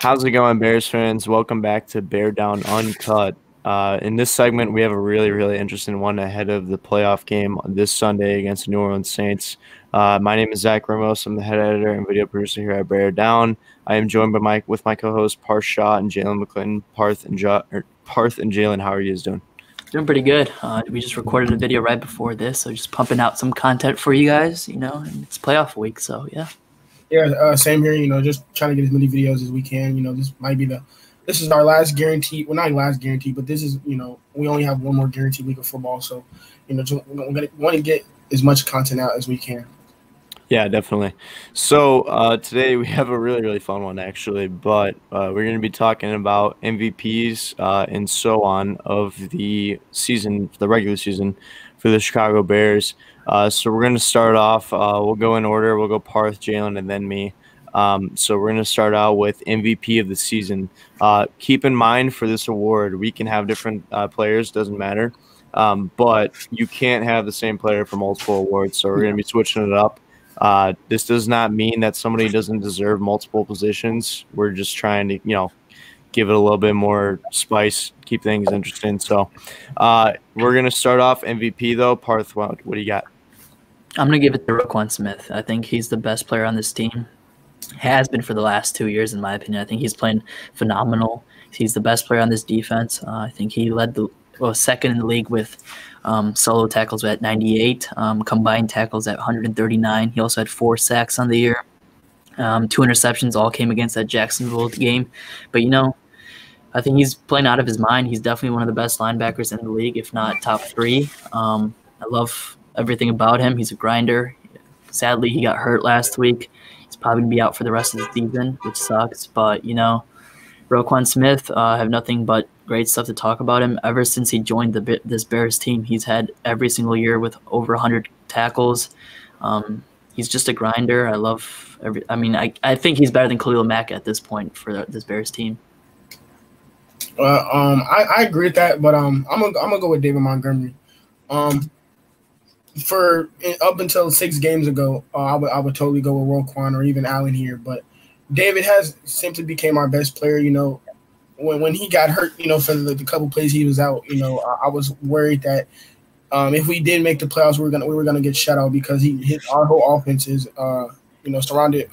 How's it going, Bears fans? Welcome back to Bear Down Uncut. In this segment, we have a really interesting one ahead of the playoff game this Sunday against the New Orleans Saints. My name is Zach Ramos. I'm the head editor and video producer here at Bear Down. I am joined by my co-hosts Parth Shah and Jalen McClinton. Parth and Jalen, how are you guys doing? Doing pretty good. We just recorded a video right before this, so just pumping out some content for you guys, and it's playoff week, so yeah. Yeah, same here, just trying to get as many videos as we can. This is our last guarantee. Well, not last guarantee, but this is, we only have one more guaranteed week of football. So, we're going to want to get as much content out as we can. Yeah, definitely. So today we have a really fun one, actually, but we're going to be talking about MVPs and so on of the season, the regular season for the Chicago Bears. So we're going to start off. We'll go in order. We'll go Parth, Jalen, and then me. So we're going to start out with MVP of the season. Keep in mind for this award, we can have different players. Doesn't matter. But you can't have the same player for multiple awards. So we're going to be switching it up. This does not mean that somebody doesn't deserve multiple positions. We're just trying to, give it a little bit more spice, keep things interesting. So we're going to start off MVP, though. Parth, what do you got? I'm going to give it to Roquan Smith. I think he's the best player on this team. Has been for the last 2 years, in my opinion. I think he's playing phenomenal. He's the best player on this defense. I think he led second in the league with solo tackles at 98, combined tackles at 139. He also had 4 sacks on the year. 2 interceptions all came against that Jacksonville game. But, I think he's playing out of his mind. He's definitely one of the best linebackers in the league, if not top 3. I love everything about him. He's a grinder. Sadly, he got hurt last week. He's probably going to be out for the rest of the season, which sucks. But, Roquan Smith, I have nothing but great stuff to talk about him. Ever since he joined this Bears team, he's had every single year with over 100 tackles. He's just a grinder. I think he's better than Khalil Mack at this point for this Bears team. I agree with that, but I'm gonna go with David Montgomery. For up until 6 games ago, I would totally go with Roquan or even Allen here, but David has simply became our best player. When he got hurt, for the couple plays he was out, I was worried that if we did make the playoffs, we were gonna get shut out because our whole offense is surrounded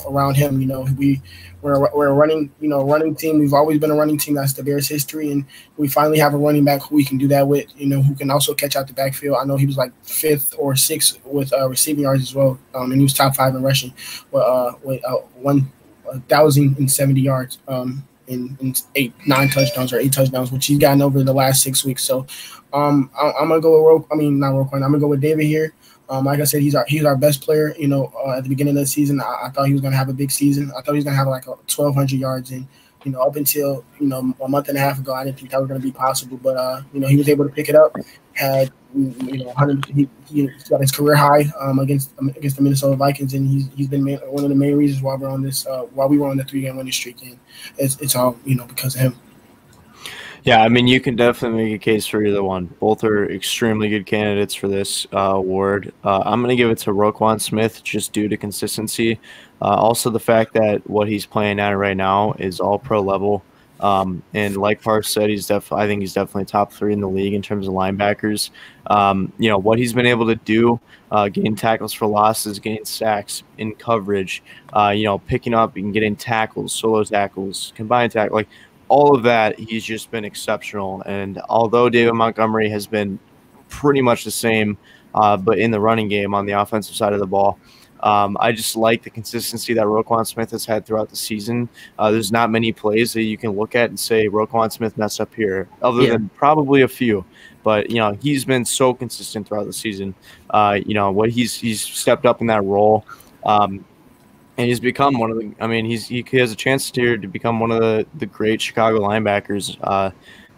around him. We're a running team. We've always been a running team. That's the Bears' history, and we finally have a running back who we can do that with. Who can also catch out the backfield. I know he was like 5th or 6th with receiving yards as well, and he was top 5 in rushing with 1,070 yards in 8 touchdowns, which he's gotten over the last 6 weeks. So I'm gonna go with not Roquan. I'm gonna go with David here. Like I said, he's our best player. At the beginning of the season, I thought he was going to have a big season. I thought he was going to have like 1,200 yards. And, up until, a month and a half ago, I didn't think that was going to be possible. But, he was able to pick it up. Had, 100. He got his career high against the Minnesota Vikings, and he's been one of the main reasons why we're on this. While we were on the 3-game winning streak, and it's all because of him. Yeah, you can definitely make a case for either one. Both are extremely good candidates for this award. I'm going to give it to Roquan Smith just due to consistency. Also, the fact that what he's playing at right now is all pro level. And like Parth said, I think he's definitely top 3 in the league in terms of linebackers. What he's been able to do, getting tackles for losses, getting sacks in coverage, picking up and getting tackles, solo tackles, combined tackles, all of that, he's just been exceptional. And although David Montgomery has been pretty much the same, but in the running game on the offensive side of the ball, I just like the consistency that Roquan Smith has had throughout the season. There's not many plays that you can look at and say Roquan Smith messed up here, other than probably a few. But, he's been so consistent throughout the season. What he's stepped up in that role. And he's become one of the. He has a chance here to become one of the great Chicago linebackers,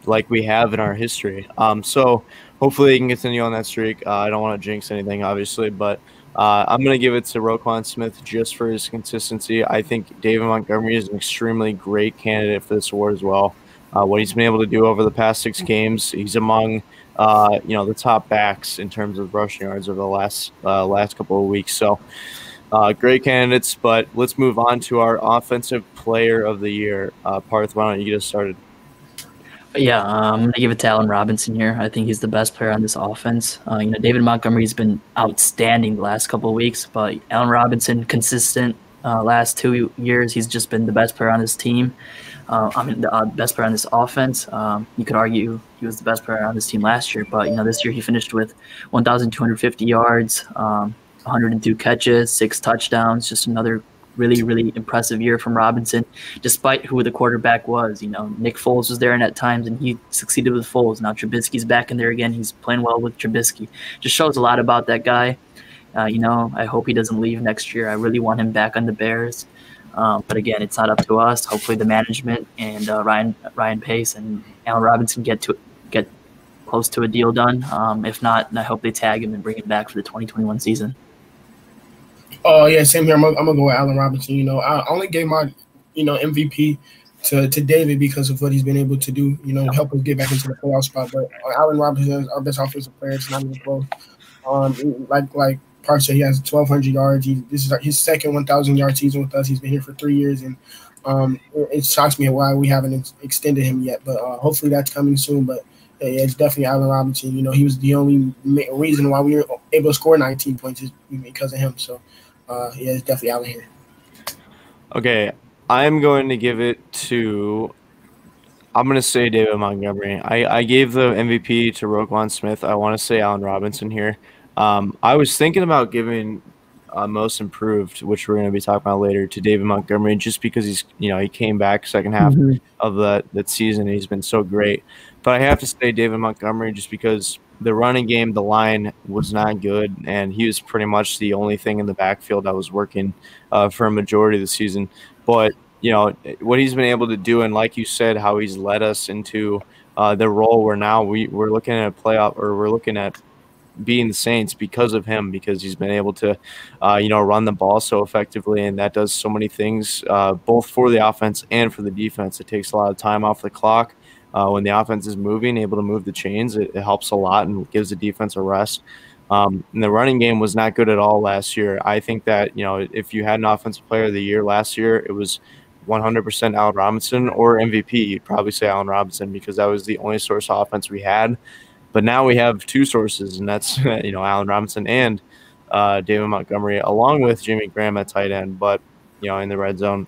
like we have in our history. So hopefully he can continue on that streak. I don't want to jinx anything, obviously, but I'm going to give it to Roquan Smith just for his consistency. I think David Montgomery is an extremely great candidate for this award as well. What he's been able to do over the past 6 games, he's among the top backs in terms of rushing yards over the last couple of weeks. So Great candidates, but let's move on to our offensive player of the year. Parth, why don't you get us started? Yeah, I'm gonna give it to Allen Robinson here. I think he's the best player on this offense. David Montgomery's been outstanding the last couple of weeks, but Allen Robinson consistent last 2 years. He's just been the best player on this team. The best player on this offense. You could argue he was the best player on this team last year, but this year he finished with 1,250 yards, 102 catches, 6 touchdowns. Just another really, really impressive year from Robinson, despite who the quarterback was. Nick Foles was there and at times, and he succeeded with Foles. Now Trubisky's back in there again. He's playing well with Trubisky. Just shows a lot about that guy. I hope he doesn't leave next year. I really want him back on the Bears. But again, it's not up to us. Hopefully the management and Ryan Pace and Allen Robinson get close to a deal done. If not, I hope they tag him and bring him back for the 2021 season. Oh yeah, same here. I'm gonna go with Allen Robinson. I only gave my MVP to David because of what he's been able to do. Help us get back into the playoff spot. But Allen Robinson is our best offensive player. It's not even close. Like Park said, he has 1,200 yards. This is his second 1,000-yard season with us. He's been here for 3 years, and it shocks me why we haven't extended him yet. But hopefully that's coming soon. But yeah, it's definitely Allen Robinson. He was the only reason why we were able to score 19 points is because of him. So yeah, it's definitely Allen here. Okay, I'm going to give it to. I'm going to say David Montgomery. I gave the MVP to Roquan Smith. I want to say Allen Robinson here. I was thinking about giving most improved, which we're going to be talking about later, to David Montgomery, just because he came back second half of that season. And he's been so great. But I have to say David Montgomery just because the running game, the line was not good, and he was pretty much the only thing in the backfield that was working for a majority of the season. But what he's been able to do, and like you said, how he's led us into the role where now we're looking at a playoff, or we're looking at beating the Saints because of him, because he's been able to run the ball so effectively, and that does so many things both for the offense and for the defense. It takes a lot of time off the clock when the offense is moving, able to move the chains. It helps a lot and gives the defense a rest. And the running game was not good at all last year. I think that if you had an offensive player of the year last year, it was 100% Allen Robinson, or MVP. You'd probably say Allen Robinson, because that was the only source of offense we had. But now we have two sources, and that's Allen Robinson and David Montgomery, along with Jimmy Graham at tight end, but in the red zone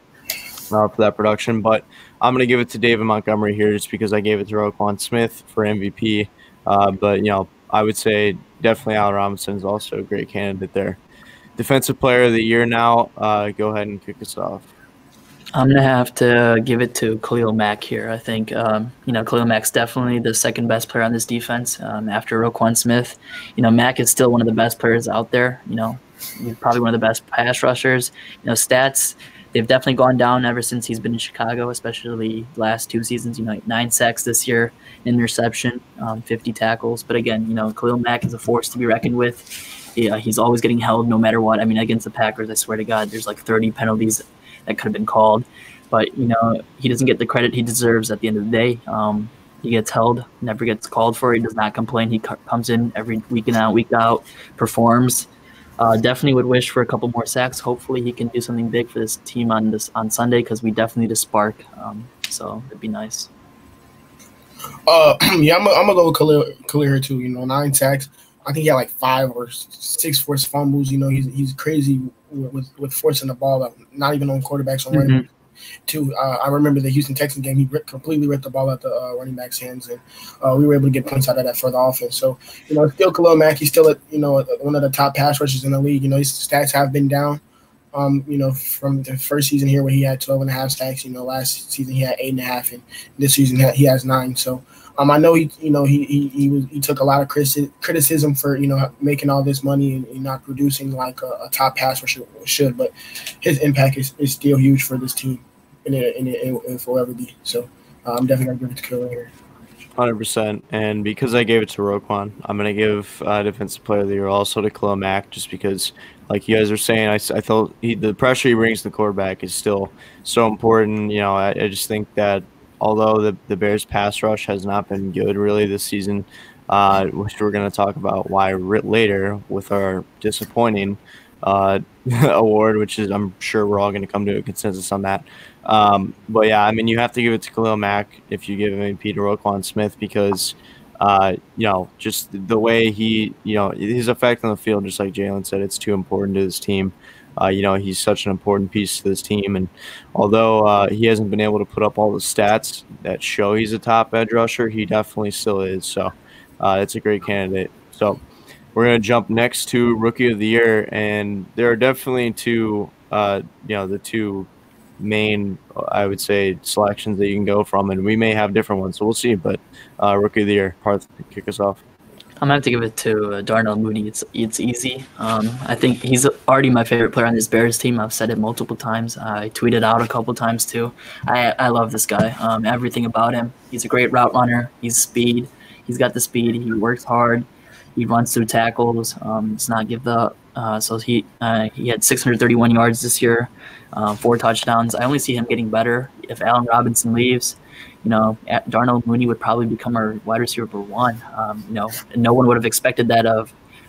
for that production. But I'm going to give it to David Montgomery here just because I gave it to Roquan Smith for MVP. But I would say definitely Allen Robinson is also a great candidate there. Defensive Player of the Year now. Go ahead and kick us off. I'm going to have to give it to Khalil Mack here. I think, Khalil Mack's definitely the second best player on this defense after Roquan Smith. Mack is still one of the best players out there. He's probably one of the best pass rushers. Stats, they've definitely gone down ever since he's been in Chicago, especially the last 2 seasons. 9 sacks this year, interception, 50 tackles. But again, Khalil Mack is a force to be reckoned with. He's always getting held no matter what. I mean, against the Packers, I swear to God, there's like 30 penalties that could have been called, but he doesn't get the credit he deserves at the end of the day. He gets held, never gets called for. He does not complain. He comes in every week out, performs. Definitely would wish for a couple more sacks. Hopefully he can do something big for this team on Sunday, because we definitely need a spark. So it'd be nice. Yeah, I'm gonna go with Khalil here too. 9 sacks. I think he had like 5 or 6 forced fumbles. He's crazy with forcing the ball up, not even on quarterbacks, on running backs too. I remember the Houston Texans game, he completely ripped the ball out the running back's hands, and we were able to get points out of that for the offense. So, still Khalil Mack, he's still one of the top pass rushers in the league. His stats have been down, from the first season here where he had 12.5 sacks. Last season he had 8.5, and this season he has 9. So, I know he took a lot of criticism for making all this money and not producing like a top pass rusher should, but his impact is still huge for this team, and it will ever be. So I'm definitely gonna give it to Khalil here. 100%, and because I gave it to Roquan, I'm gonna give Defensive Player of the Year also to Khalil Mack, just because, like you guys are saying, I felt the pressure he brings to the quarterback is still so important. I just think that although the Bears' pass rush has not been good really this season, which we're going to talk about why later with our disappointing award, which is I'm sure we're all going to come to a consensus on that. But yeah, I mean, you have to give it to Khalil Mack if you give MVP to Roquan Smith because, just the way his effect on the field, just like Jalen said, it's too important to his team. He's such an important piece to this team. And although he hasn't been able to put up all the stats that show he's a top edge rusher, he definitely still is. So it's a great candidate. So we're going to jump next to Rookie of the Year. And there are definitely the two main, I would say, selections that you can go from. And we may have different ones. So we'll see. But Rookie of the Year, Parth, kick us off. I'm gonna have to give it to Darnell Mooney. It's easy. I think he's already my favorite player on this Bears team. I've said it multiple times. I tweeted out a couple times too. I love this guy. Everything about him. He's a great route runner. He's speed. He's got the speed. He works hard. He runs through tackles. Does not give up. So he had 631 yards this year, 4 touchdowns. I only see him getting better if Allen Robinson leaves. Darnell Mooney would probably become our wide receiver for one. No one would have expected that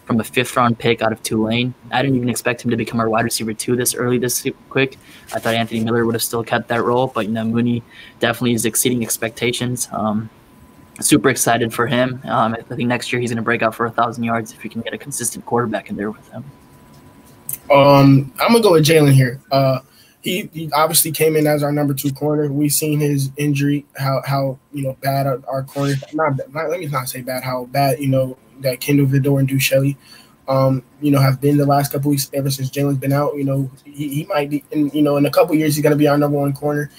from a 5th-round pick out of Tulane. I didn't even expect him to become our wide receiver 2 this early, this quick. I thought Anthony Miller would have still kept that role, but Mooney definitely is exceeding expectations. Super excited for him. I think next year he's going to break out for 1,000 yards if we can get a consistent quarterback in there with him. I'm gonna go with Jalen here. He obviously came in as our number 2 corner. We've seen his injury, how bad our corner. Let me not say bad. How bad that Kendall Vidor and Duke Shelley, have been the last couple weeks ever since Jalen's been out. He might be in a couple years he's gonna be our number 1 corner.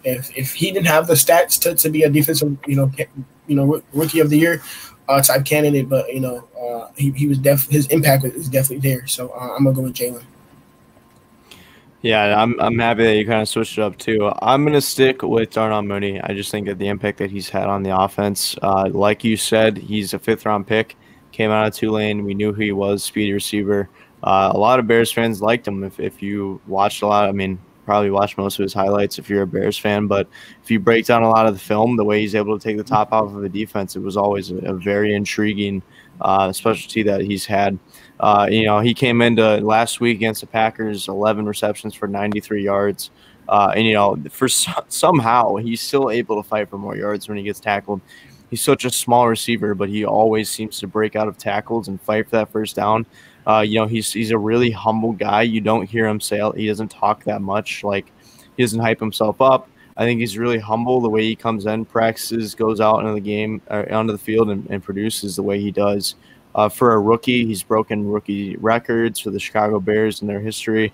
If he didn't have the stats to be a defensive Rookie of the Year type candidate, but he was his impact is definitely there. So I'm gonna go with Jalen. Yeah, I'm happy that you kind of switched it up too. I'm going to stick with Darnell Mooney. I just think that the impact that he's had on the offense, like you said, he's a 5th-round pick, came out of Tulane. We knew who he was, speedy receiver. A lot of Bears fans liked him. If you watched a lot, probably watched most of his highlights if you're a Bears fan. But if you break down a lot of the film, the way he's able to take the top off of the defense, it was always a very intriguing specialty that he's had. He came into last week against the Packers, 11 receptions for 93 yards. Somehow he's still able to fight for more yards when he gets tackled. He's such a small receiver, but he always seems to break out of tackles and fight for that first down. He's a really humble guy. You don't hear him say he doesn't talk that much. Like, he doesn't hype himself up. I think he's really humble the way he comes in, practices, goes out into the game, onto the field, and produces the way he does. For a rookie, he's broken rookie records for the Chicago Bears in their history.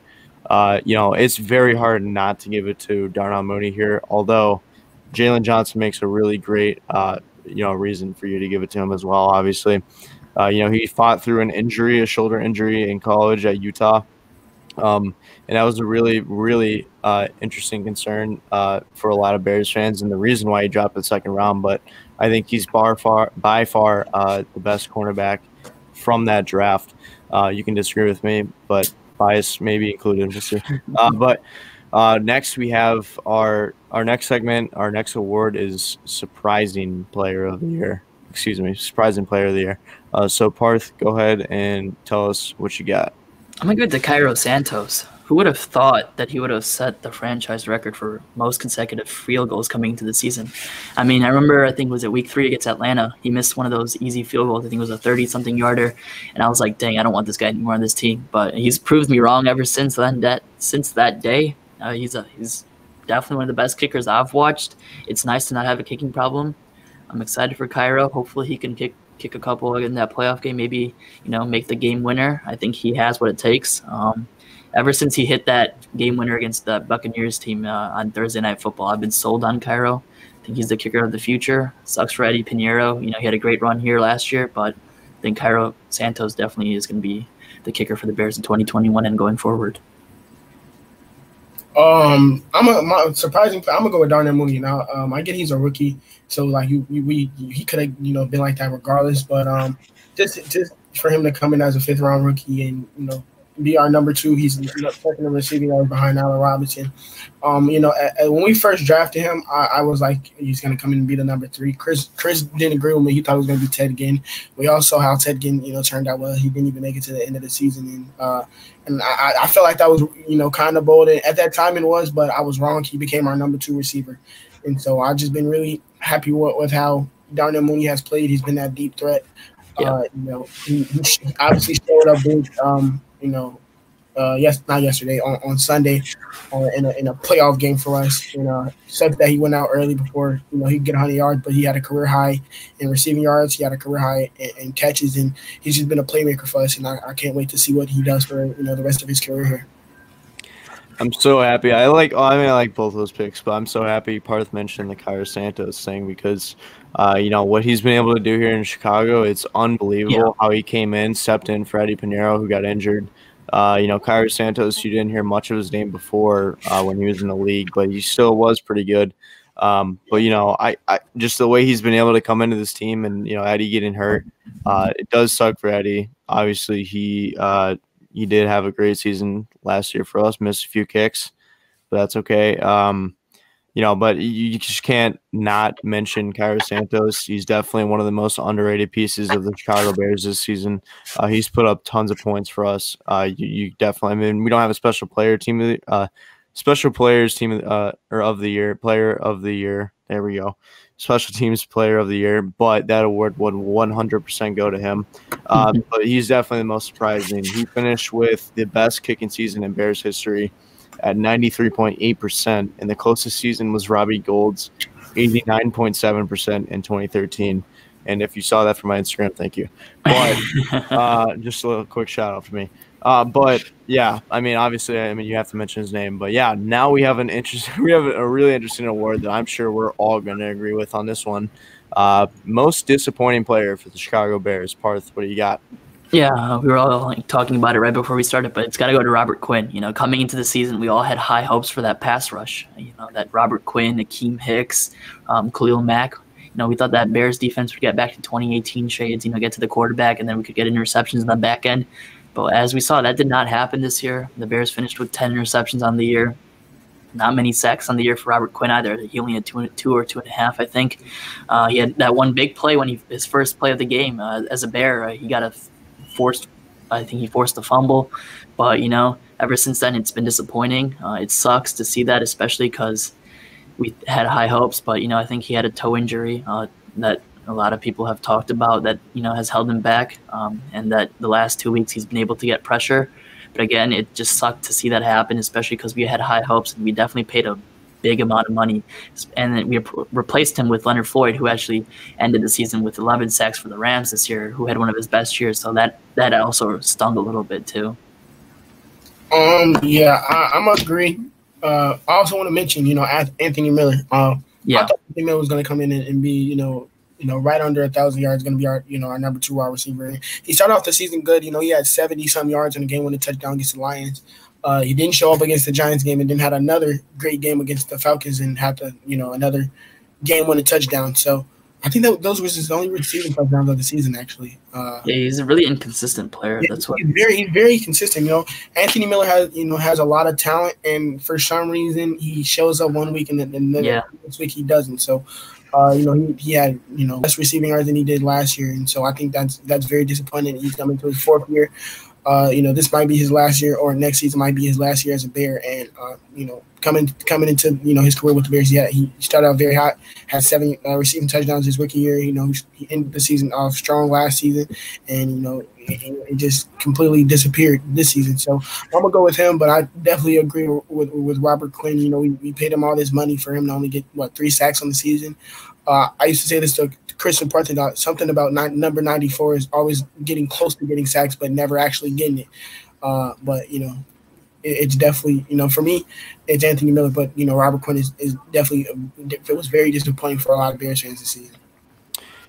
It's very hard not to give it to Darnell Mooney here, although Jalen Johnson makes a really great, reason for you to give it to him as well, obviously. He fought through a shoulder injury in college at Utah. And that was a really, really interesting concern for a lot of Bears fans and the reason why he dropped the 2nd round. But I think he's by far the best cornerback from that draft. You can disagree with me, but bias maybe included. But next we have our next segment. Our next award is Surprising Player of the Year. Surprising Player of the Year. So Parth, go ahead and tell us what you got. I'm going to give it to Cairo Santos. Who would have thought that he would have set the franchise record for most consecutive field goals coming into the season? I remember, I think it was at week 3 against Atlanta. He missed one of those easy field goals. I think it was a 30-something yarder. And I was like, dang, I don't want this guy anymore on this team. But he's proved me wrong ever since then. Since that day, he's definitely one of the best kickers I've watched. It's nice to not have a kicking problem. I'm excited for Cairo. Hopefully he can kick a couple in that playoff game, maybe, make the game winner. I think he has what it takes. Ever since he hit that game winner against the Buccaneers team on Thursday Night Football, I've been sold on Cairo. I think he's the kicker of the future. Sucks for Eddie Pinheiro. He had a great run here last year, but I think Cairo Santos definitely is going to be the kicker for the Bears in 2021 and going forward. I'm gonna go with Darnell Mooney. Now, I get he's a rookie, so like he could have been like that regardless. But just for him to come in as a 5th-round rookie and be our number 2. He's second in receiving yards behind Allen Robinson. When we first drafted him, I was like, he's going to come in and be the number 3. Chris didn't agree with me. He thought it was going to be Ted Ginn. We all saw how Ted Ginn, turned out well. He didn't even make it to the end of the season. And I felt like that was, kind of bold. And at that time it was, but I was wrong. He became our number 2 receiver. And so I've just been really happy with how Darnell Mooney has played. He's been that deep threat. Yeah. He obviously showed up big, not yesterday, on Sunday, in a playoff game for us. Except that he went out early before he could get 100 yards, but he had a career high in receiving yards. He had a career high in catches, and he's just been a playmaker for us. And I can't wait to see what he does for the rest of his career here. I'm so happy. I like both those picks, but I'm so happy Parth mentioned the Cairo Santos thing because, what he's been able to do here in Chicago, it's unbelievable how he came in, stepped in for Eddie Pinheiro, who got injured. Cairo Santos, you didn't hear much of his name before when he was in the league, but he still was pretty good. But I just the way he's been able to come into this team and, Eddie getting hurt, it does suck for Eddie. Obviously, he did have a great season last year for us, missed a few kicks, but that's okay. But you just can't not mention Cairo Santos. He's definitely one of the most underrated pieces of the Chicago Bears this season. He's put up tons of points for us. You definitely, we don't have a special players team of the year, player of the year. There we go. Special teams player of the year, but that award would 100% go to him. But he's definitely the most surprising. He finished with the best kicking season in Bears history at 93.8%, and the closest season was Robbie Gould's 89.7% in 2013. And if you saw that from my Instagram, thank you. But just a little quick shout out for me. But yeah, obviously, you have to mention his name. But yeah, now we have a really interesting award that I'm sure we're all going to agree with on this one. Most disappointing player for the Chicago Bears. Parth, what do you got? Yeah, we were all talking about it right before we started, but it's got to go to Robert Quinn. Coming into the season, we all had high hopes for that pass rush. That Robert Quinn, Akeem Hicks, Khalil Mack. We thought that Bears defense would get back to 2018 shades, get to the quarterback, and then we could get interceptions in the back end. But as we saw, that did not happen this year. The Bears finished with 10 interceptions on the year. Not many sacks on the year for Robert Quinn either. He only had 2 or 2.5, I think. He had that one big play when his first play of the game as a Bear. He got he forced a fumble. But, ever since then, it's been disappointing. It sucks to see that, especially because we had high hopes. But, I think he had a toe injury that a lot of people have talked about that, has held him back, and that the last 2 weeks he's been able to get pressure. But again, it just sucked to see that happen, especially because we had high hopes and we definitely paid a big amount of money. And then we replaced him with Leonard Floyd, who actually ended the season with 11 sacks for the Rams this year, who had one of his best years. So that also stung a little bit too. I'm agree. I also want to mention, Anthony Miller. I thought Anthony Miller was going to come in and be, right under 1,000 yards, going to be our number 2 wide receiver. He started off the season good. He had 70-some yards in a game-winning touchdown against the Lions. He didn't show up against the Giants game and then had another great game against the Falcons and had another game-winning touchdown. So I think that those were his only receiving touchdowns of the season, actually. He's a really inconsistent player. That's what he's very consistent. Anthony Miller has a lot of talent, and for some reason he shows up one week and then next week he doesn't. So. He had less receiving yards than he did last year, and so I think that's very disappointing. He's coming to his 4th year. This might be his last year, or next season might be his last year as a Bear. And coming into his career with the Bears, he started out very hot, had 7 receiving touchdowns his rookie year. He ended the season off strong last season, and it just completely disappeared this season. So I'm gonna go with him, but I definitely agree with Robert Quinn. We paid him all this money for him to only get 3 sacks on the season. I used to say this to Christian Parton, something about number 94 is always getting close to getting sacks, but never actually getting it. But it's definitely for me, it's Anthony Miller. But Robert Quinn is definitely it was very disappointing for a lot of Bears fans this season.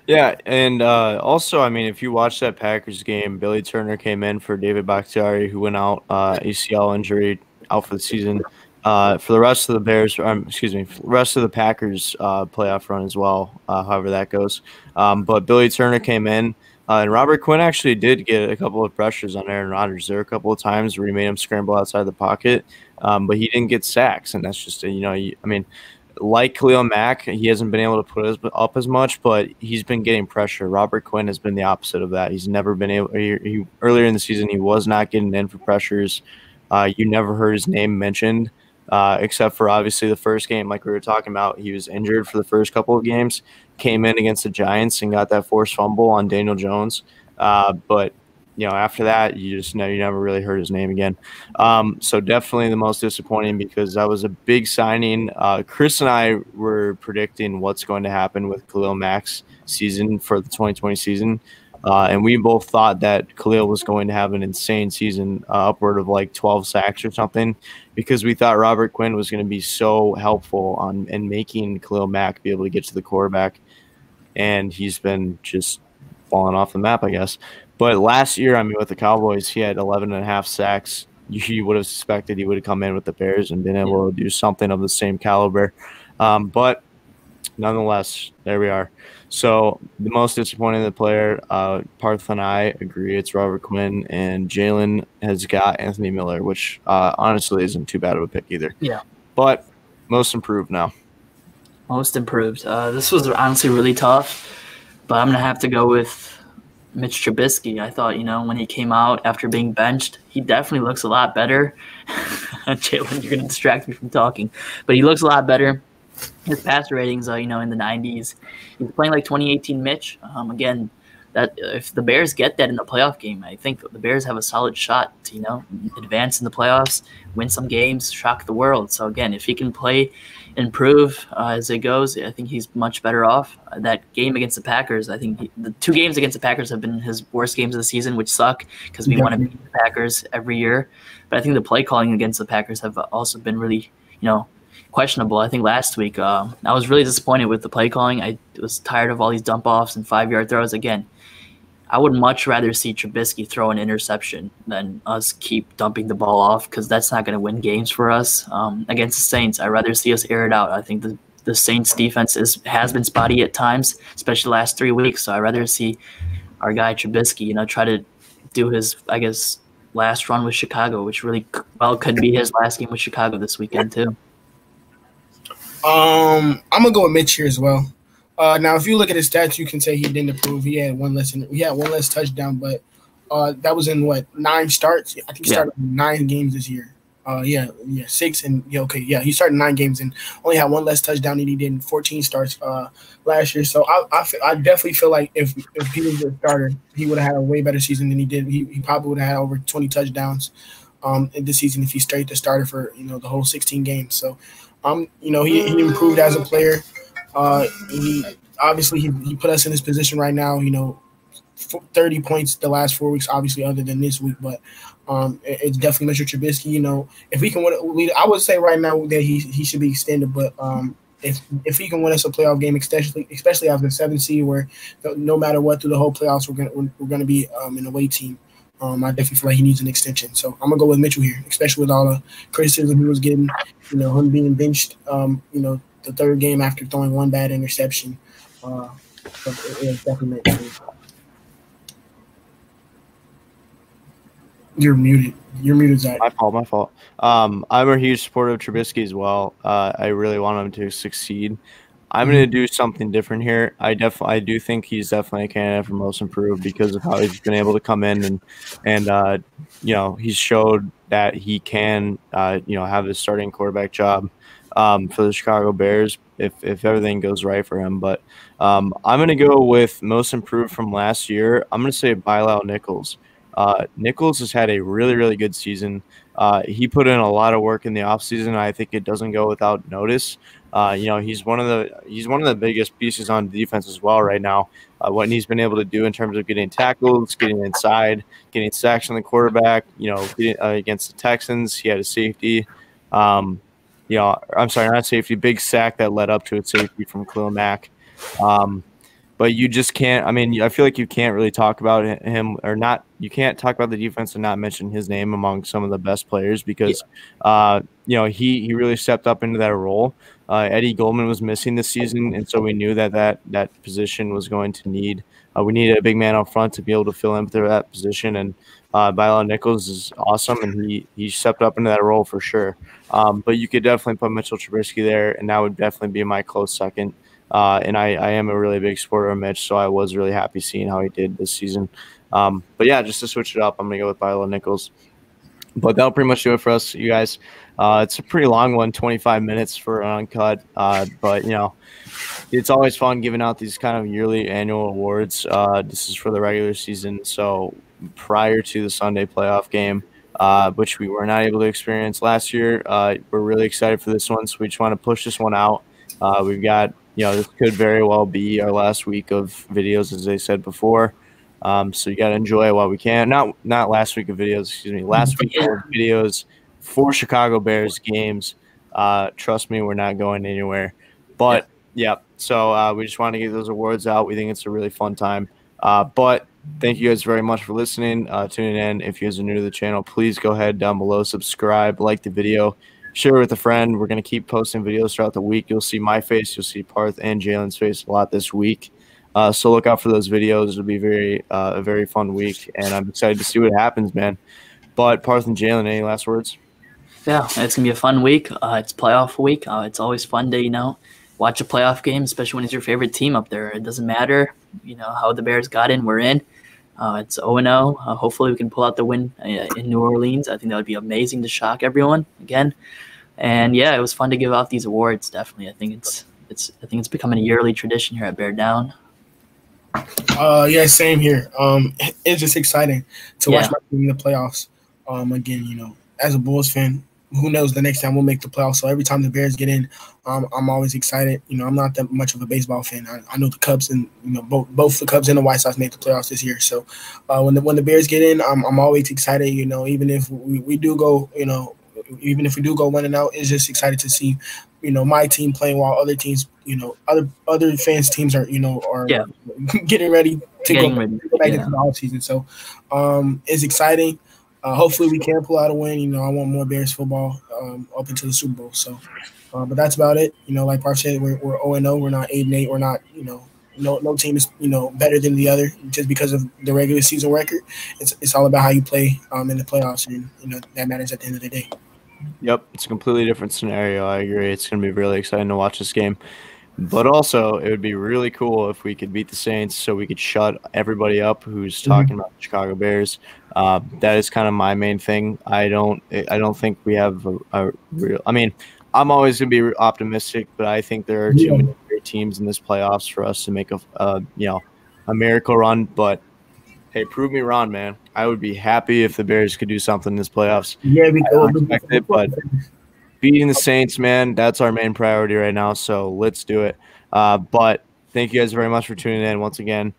Yeah, and also, if you watch that Packers game, Billy Turner came in for David Bakhtiari, who went out ACL injury, out for the season. For the rest of the Bears, for the rest of the Packers playoff run as well, however that goes. But Billy Turner came in, And Robert Quinn actually did get a couple of pressures on Aaron Rodgers. There were a couple of times where he made him scramble outside the pocket, but he didn't get sacks, and that's just I mean, like Khalil Mack, he hasn't been able to put up as much, but he's been getting pressure. Robert Quinn has been the opposite of that. He's never been able. Earlier in the season, he was not getting in for pressures. You never heard his name mentioned, except for obviously the first game, like we were talking about. He was injured for the first couple of games, came in against the Giants and got that forced fumble on Daniel Jones. But after that, you never really heard his name again. So definitely the most disappointing because that was a big signing. Chris and I were predicting what's going to happen with Khalil Mack's season for the 2020 season. And we both thought that Khalil was going to have an insane season, upward of like 12 sacks or something, because we thought Robert Quinn was going to be so helpful in making Khalil Mack be able to get to the quarterback. And he's been just falling off the map, I guess. But last year, I mean, with the Cowboys, he had 11.5 sacks. You would have suspected he would have come in with the Bears and been able to do something of the same caliber. But nonetheless, there we are. So the most disappointing player, Parth and I agree it's Robert Quinn, and Jalen has got Anthony Miller, which honestly isn't too bad of a pick either. Yeah. But most improved now. Most improved. This was honestly really tough, but I'm going to have to go with Mitch Trubisky. I thought, when he came out after being benched, he definitely looks a lot better. Jalen, you're going to distract me from talking. But he looks a lot better. His pass ratings are, in the 90s. He's playing like 2018 Mitch. Again, that if the Bears get that in the playoff game, I think the Bears have a solid shot to, advance in the playoffs, win some games, shock the world. So, again, if he can play, improve as it goes, I think he's much better off. That game against the Packers, I think the 2 games against the Packers have been his worst games of the season, which suck because we want to beat the Packers every year. But I think the play calling against the Packers have also been really, questionable. I think last week I was really disappointed with the play calling. I was tired of all these dump offs and 5-yard throws. Again, I would much rather see Trubisky throw an interception than us keep dumping the ball off, because that's not going to win games for us. Against the Saints, I'd rather see us air it out. I think the Saints defense has been spotty at times, especially the last 3 weeks. So I'd rather see our guy Trubisky, try to do his, I guess, last run with Chicago, which really could be his last game with Chicago this weekend too. I'm gonna go with Mitch here as well. Now, if you look at his stats, you can say he didn't improve. He had one less touchdown, but that was in 9 starts. I think he started 9 games this year. 6 and he started 9 games and only had 1 less touchdown than he did in 14 starts last year. So I definitely feel like if he was a starter, he would have had a way better season than he did. He probably would have had over 20 touchdowns in this season if he stayed the starter for the whole 16 games. So he improved as a player. He put us in this position right now. 30 points the last 4 weeks, obviously, other than this week. But it's definitely Mr. Trubisky. If he can win, I would say right now that he should be extended. But if he can win us a playoff game, especially after the 7th seed, where no matter what through the whole playoffs, we're gonna be an away team. I definitely feel like he needs an extension. So I'm gonna go with Mitchell here, especially with all the criticism he was getting. Him being benched. The 3rd game after throwing 1 bad interception. It definitely makes sense. You're muted. You're muted, Zach. My fault. I'm a huge supporter of Trubisky as well. I really want him to succeed. I'm going to do something different here. I do think he's definitely a candidate for most improved because of how he's been able to come in and he's showed that he can have his starting quarterback job for the Chicago Bears if everything goes right for him. But I'm going to go with most improved from last year. I'm going to say Bilal Nichols. Nichols has had a really, really good season. He put in a lot of work in the offseason. I think it doesn't go without notice. He's one of the biggest pieces on defense as well right now. What he's been able to do in terms of getting tackles, getting inside, getting sacks on the quarterback. Against the Texans, he had a safety. I'm sorry, not safety, big sack that led up to a safety from Khalil Mack. but you just can't. I mean, I feel like you can't really talk about him or not. You can't talk about the defense and not mention his name among some of the best players because, he really stepped up into that role. Eddie Goldman was missing this season, and so we knew that position was going to need. We needed a big man up front to be able to fill in for that position, and Bilal Nichols is awesome, and he stepped up into that role for sure. But you could definitely put Mitchell Trubisky there, and that would definitely be my close second. And I am a really big supporter of Mitch, so I was really happy seeing how he did this season. But yeah, just to switch it up, I'm going to go with Bilal Nichols. But that'll pretty much do it for us, you guys. It's a pretty long one, 25 minutes for an uncut. But, it's always fun giving out these kind of yearly annual awards. This is for the regular season. So prior to the Sunday playoff game, which we were not able to experience last year, we're really excited for this one. So we just want to push this one out. We've got, this could very well be our last week of videos, as I said before. So you got to enjoy it while we can. Not last week of videos, excuse me. Last week of videos for Chicago Bears games. Trust me, we're not going anywhere. But, yeah, so we just want to get those awards out. We think it's a really fun time. But thank you guys very much for listening, tuning in. If you guys are new to the channel, please go ahead down below, subscribe, like the video, share it with a friend. We're going to keep posting videos throughout the week. You'll see my face. You'll see Parth and Jalen's face a lot this week. So look out for those videos. It'll be a very fun week, and I'm excited to see what happens, man. But Parth and Jalen, any last words? Yeah, it's going to be a fun week. It's playoff week. It's always fun to, watch a playoff game, especially when it's your favorite team up there. It doesn't matter, how the Bears got in. We're in. It's 0-0. Hopefully we can pull out the win in New Orleans. I think that would be amazing to shock everyone again. And, yeah, it was fun to give out these awards, definitely. I think it's becoming a yearly tradition here at Bear Down. Yeah, same here. It's just exciting to watch my team in the playoffs. Again, as a Bulls fan, who knows the next time we'll make the playoffs. So every time the Bears get in, I'm always excited. I'm not that much of a baseball fan. I know the Cubs and both the Cubs and the White Sox made the playoffs this year. So when the Bears get in, I'm always excited. Even if we do go, even if we do go 1-0, it's just excited to see, my team playing while other teams, other fans' teams are, getting ready to go back into the offseason. So it's exciting. Hopefully we can pull out a win. I want more Bears football up into the Super Bowl. So, but that's about it. Like Parth said, we're 0-0. We're not 8-8. We're not, no team is, better than the other just because of the regular season record. It's all about how you play in the playoffs, and that matters at the end of the day. Yep, it's a completely different scenario. I agree. It's going to be really exciting to watch this game. But also, it would be really cool if we could beat the Saints so we could shut everybody up who's talking about the Chicago Bears. That is kind of my main thing. I don't think we have a real – I mean, I'm always going to be optimistic, but I think there are too many great teams in this playoffs for us to make a miracle run. But, hey, prove me wrong, man. I would be happy if the Bears could do something in this playoffs. Yeah, we don't expect it, but – beating the Saints, man, that's our main priority right now, so let's do it. But thank you guys very much for tuning in once again.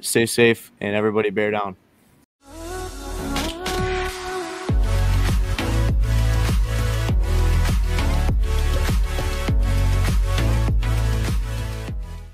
Stay safe, and everybody bear down.